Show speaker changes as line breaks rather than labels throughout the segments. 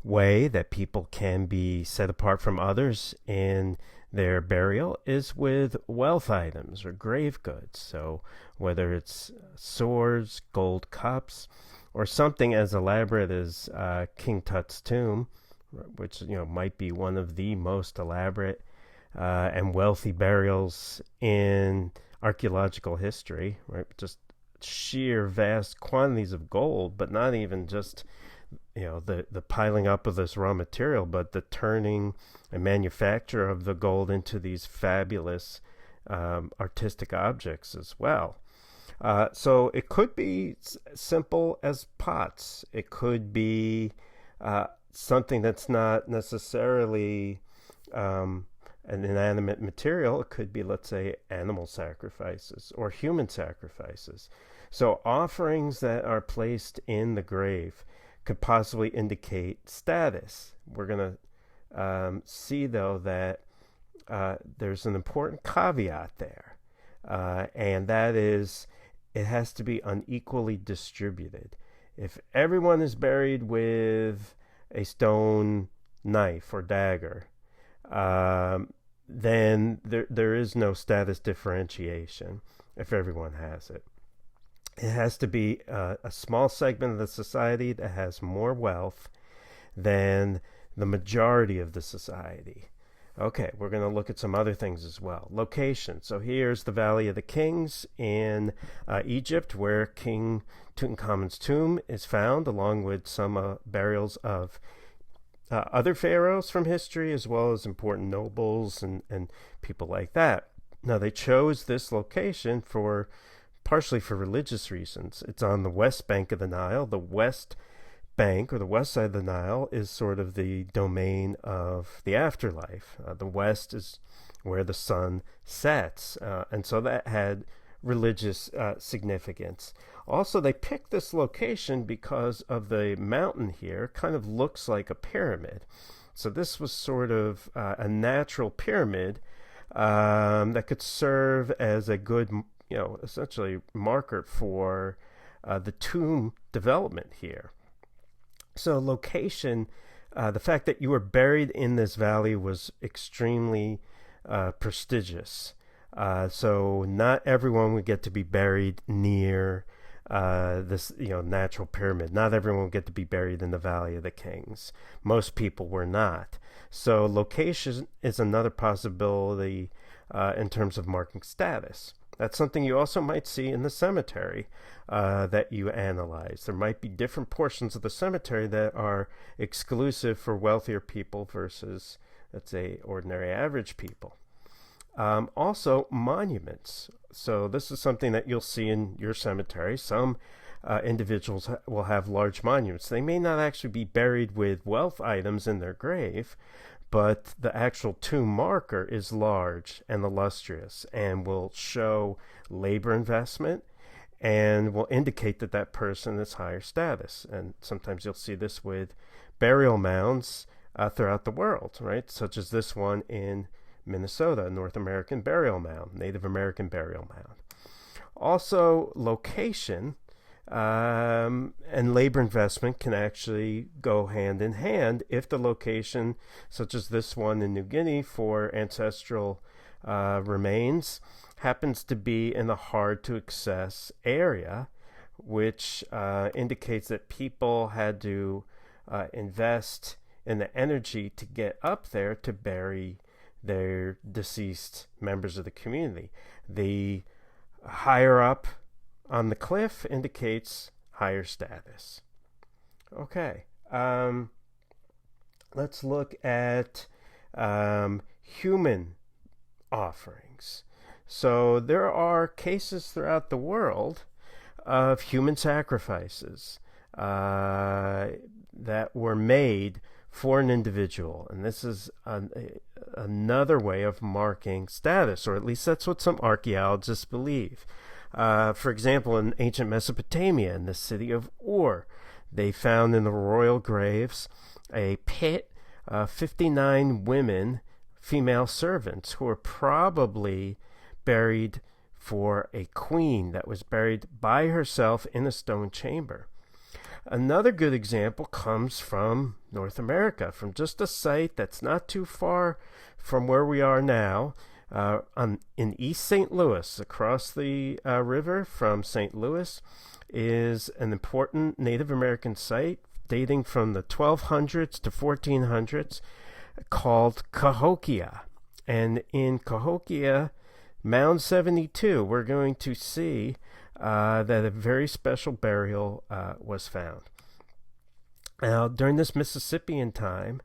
way that people can be set apart from others in their burial is with wealth items or grave goods. So whether it's swords, gold cups, or something as elaborate as King Tut's tomb, which might be one of the most elaborate and wealthy burials in archaeological history, right? Just sheer vast quantities of gold, but not even just the piling up of this raw material, but the turning and manufacture of the gold into these fabulous artistic objects as well. So it could be simple as pots. It could be something that's not necessarily an inanimate material. It could be, let's say, animal sacrifices or human sacrifices. So offerings that are placed in the grave could possibly indicate status. We're going to see, though, that there's an important caveat there, and that is it has to be unequally distributed. If everyone is buried with a stone knife or dagger, then there is no status differentiation if everyone has it. It has to be a small segment of the society that has more wealth than the majority of the society. Okay, we're going to look at some other things as well. Location. So here's the Valley of the Kings in Egypt, where King Tutankhamun's tomb is found, along with some burials of other pharaohs from history, as well as important nobles and people like that. Now, they chose this location partially for religious reasons. It's on the west bank of the Nile. The west bank, or the west side of the Nile, is sort of the domain of the afterlife. The west is where the sun sets, and so that had religious significance. Also, they picked this location because of the mountain here. Kind of looks like a pyramid. So this was sort of a natural pyramid that could serve as a good, essentially marker for the tomb development here. So location, the fact that you were buried in this valley was extremely prestigious. So not everyone would get to be buried near this natural pyramid. Not everyone would get to be buried in the Valley of the Kings. Most people were not. So location is another possibility in terms of marking status. That's something you also might see in the cemetery that you analyze. There might be different portions of the cemetery that are exclusive for wealthier people versus, let's say, ordinary average people. Also, monuments. So this is something that you'll see in your cemetery. Some individuals will have large monuments. They may not actually be buried with wealth items in their grave, but the actual tomb marker is large and illustrious and will show labor investment and will indicate that that person is higher status. And sometimes you'll see this with burial mounds throughout the world, right? Such as this one in Minnesota, North American burial mound, Native American burial mound. Also, location and labor investment can actually go hand in hand if the location, such as this one in New Guinea for ancestral remains, happens to be in a hard-to-access area, which indicates that people had to invest in the energy to get up there to bury their deceased members of the community. The higher up on the cliff indicates higher status. Okay, let's look at human offerings. So there are cases throughout the world of human sacrifices that were made for an individual, and this is another way of marking status, or at least that's what some archaeologists believe. For example, in ancient Mesopotamia, in the city of Ur, they found in the royal graves a pit of 59 women, female servants, who were probably buried for a queen that was buried by herself in a stone chamber. Another good example comes from North America, from just a site that's not too far from where we are now. In East St. Louis, across the river from St. Louis, is an important Native American site dating from the 1200s to 1400s called Cahokia. And in Cahokia, Mound 72, we're going to see that a very special burial was found. Now, during this Mississippian time,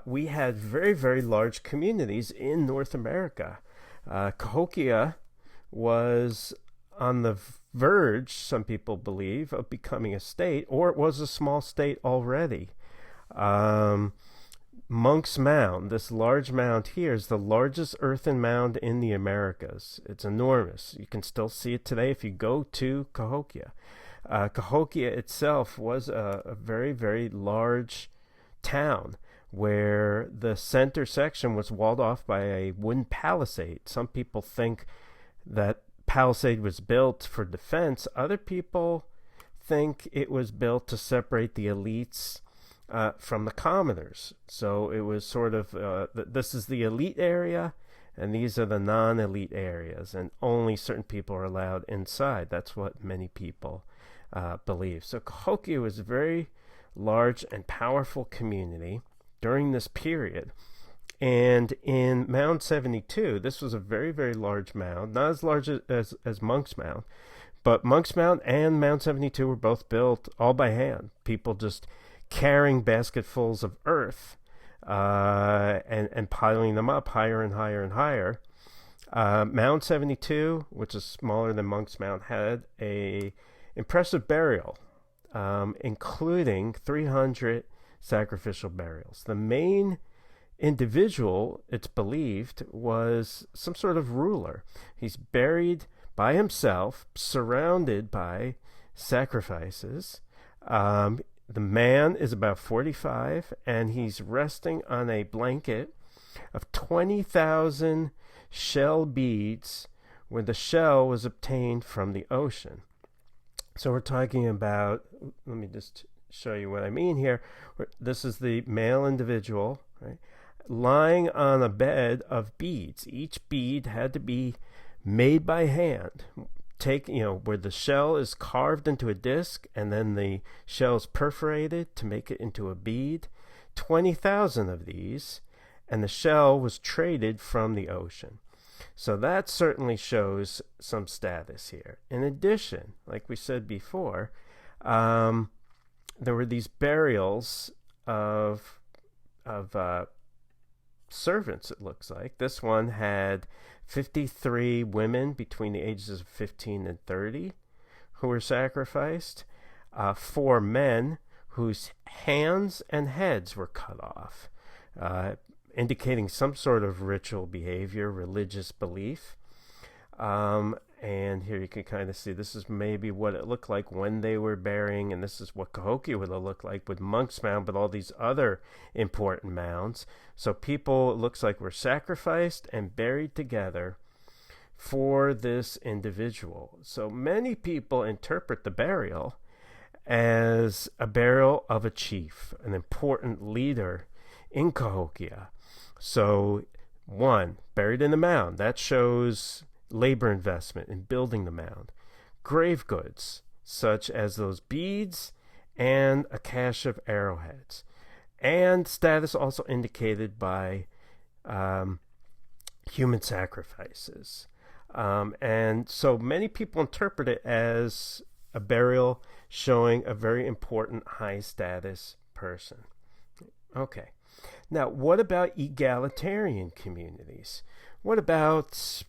we had very, very large communities in North America. Cahokia was on the verge, some people believe, of becoming a state, or it was a small state already. Monk's Mound, this large mound here, is the largest earthen mound in the Americas. It's enormous. You can still see it today if you go to Cahokia. Cahokia itself was a very, very large town where the center section was walled off by a wooden palisade. Some people think that palisade was built for defense. Other people think it was built to separate the elites from the commoners. So it was sort of, this is the elite area, and these are the non-elite areas, and only certain people are allowed inside. That's what many people believe. So Cahokia was a very large and powerful community during this period. And in Mound 72, this was a very, very large mound, not as large as Monk's Mound, but Monk's Mound and Mound 72 were both built all by hand. People just carrying basketfuls of earth and piling them up higher and higher and higher. Mound 72, which is smaller than Monk's Mound, had a impressive burial, including 300 sacrificial burials. The main individual, it's believed, was some sort of ruler. He's buried by himself, surrounded by sacrifices. The man is about 45, and he's resting on a blanket of 20,000 shell beads, where the shell was obtained from the ocean. So we're talking about, let me just show you what I mean here. This is the male individual, right, lying on a bed of beads. Each bead had to be made by hand. Where the shell is carved into a disc, and then the shell is perforated to make it into a bead. 20,000 of these, and the shell was traded from the ocean. So that certainly shows some status here. In addition, like we said before, there were these burials of servants, it looks like. This one had 53 women between the ages of 15 and 30 who were sacrificed, 4 men whose hands and heads were cut off, indicating some sort of ritual behavior, religious belief. And here you can kind of see this is maybe what it looked like when they were burying, and this is what Cahokia would have looked like with Monk's Mound, but all these other important mounds. So people, it looks like, were sacrificed and buried together for this individual. So many people interpret the burial as a burial of a chief, an important leader in Cahokia. So, one, buried in the mound, that shows labor investment in building the mound. Grave goods, such as those beads and a cache of arrowheads. And status also indicated by human sacrifices. And so many people interpret it as a burial showing a very important high status person. Okay. Now, what about egalitarian communities? What about,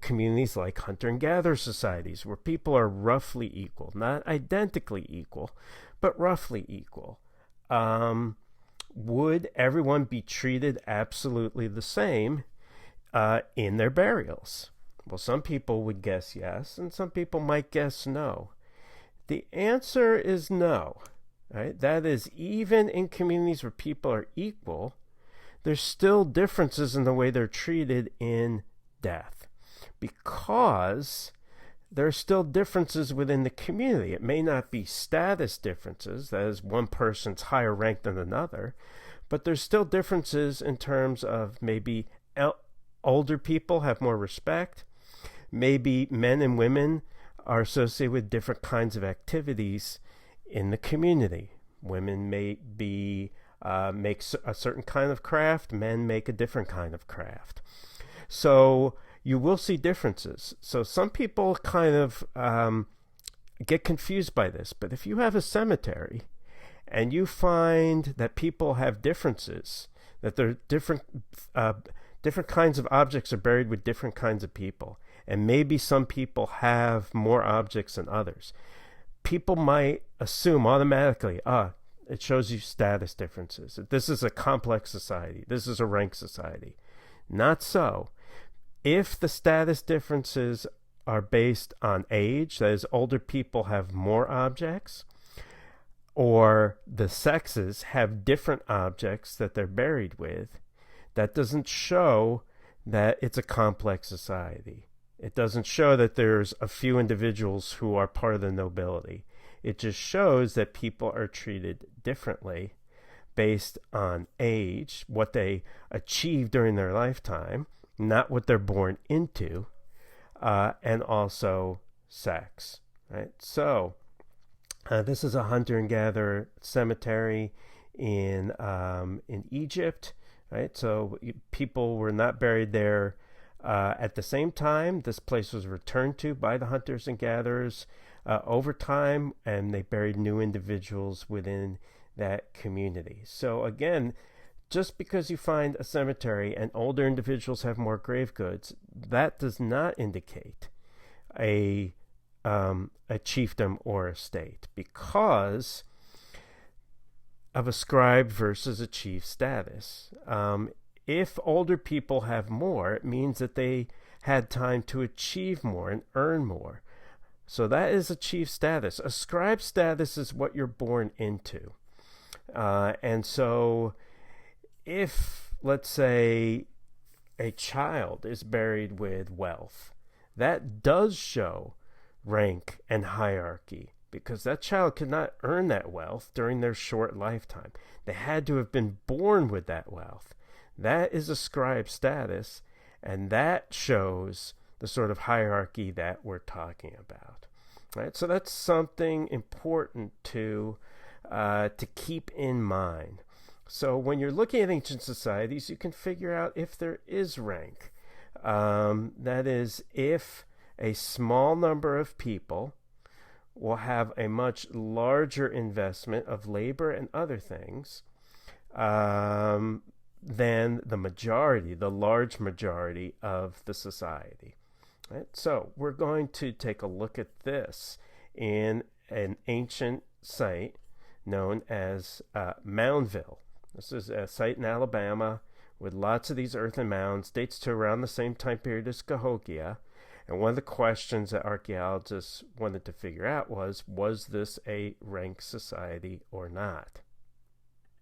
communities like hunter and gatherer societies where people are roughly equal, not identically equal, but roughly equal? Would everyone be treated absolutely the same in their burials? Well, some people would guess yes, and some people might guess no. The answer is no. Right? That is, even in communities where people are equal, there's still differences in the way they're treated in death, because there are still differences within the community. It may not be status differences, that is, one person's higher rank than another, but there's still differences in terms of maybe older people have more respect. Maybe men and women are associated with different kinds of activities in the community. Women may be make a certain kind of craft, men make a different kind of craft. So you will see differences. So some people kind of get confused by this, but if you have a cemetery and you find that people have differences, that there are different kinds of objects are buried with different kinds of people, and maybe some people have more objects than others, people might assume automatically, it shows you status differences. This is a complex society. This is a rank society. Not so. If the status differences are based on age, that is, older people have more objects, or the sexes have different objects that they're buried with, that doesn't show that it's a complex society. It doesn't show that there's a few individuals who are part of the nobility. It just shows that people are treated differently based on age, what they achieve during their lifetime, not what they're born into, and also sex. Right? So this is a hunter and gatherer cemetery in Egypt. Right? So people were not buried there at the same time. This place was returned to by the hunters and gatherers over time, and they buried new individuals within that community. So again, just because you find a cemetery and older individuals have more grave goods, that does not indicate a chiefdom or a state, because of a scribe versus a chief status. If older people have more, it means that they had time to achieve more and earn more. So that is a chief status. A scribe status is what you're born into. And so if, let's say, a child is buried with wealth, that does show rank and hierarchy, because that child could not earn that wealth during their short lifetime. They had to have been born with that wealth. That is a scribe status, and that shows the sort of hierarchy that we're talking about. Right? So that's something important to keep in mind. So when you're looking at ancient societies, you can figure out if there is rank. That is, if a small number of people will have a much larger investment of labor and other things than the majority, the large majority of the society. Right? So we're going to take a look at this in an ancient site known as Moundville. This is a site in Alabama with lots of these earthen mounds, dates to around the same time period as Cahokia. And one of the questions that archaeologists wanted to figure out was this a rank society or not?